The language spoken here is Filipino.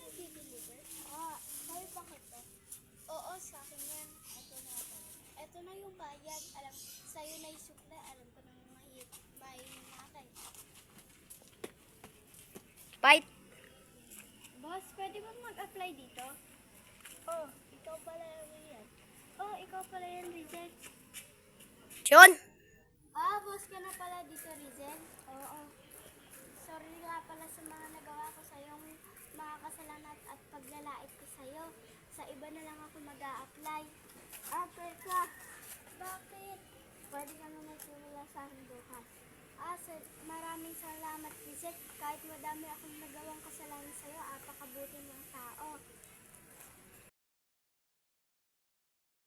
nag-deliver? Sa'yo pa to? Oo, sa akin yan. Ito na ako. Ito na yung bayad. Sa'yo na yung sukla. Alam ko nang mahinakay. Bite. Boss, pwede ba mag-apply dito? Oh, ikaw pala yan. Oh, ikaw pala yan, Rizel. John. Boss ka na pala dito, Rizel. Oo. Sorry nga pala sa mga nagawa ko sa'yong mga kasalanan at paglalait ko sa'yo. Sa iba na lang ako mag-a-apply. Teka. Bakit? Pwede ka na magsimula sa akin bukas. Maraming salamat, Rizel. Kahit madami akong nagawang kasalanan sa'yo, apakabuti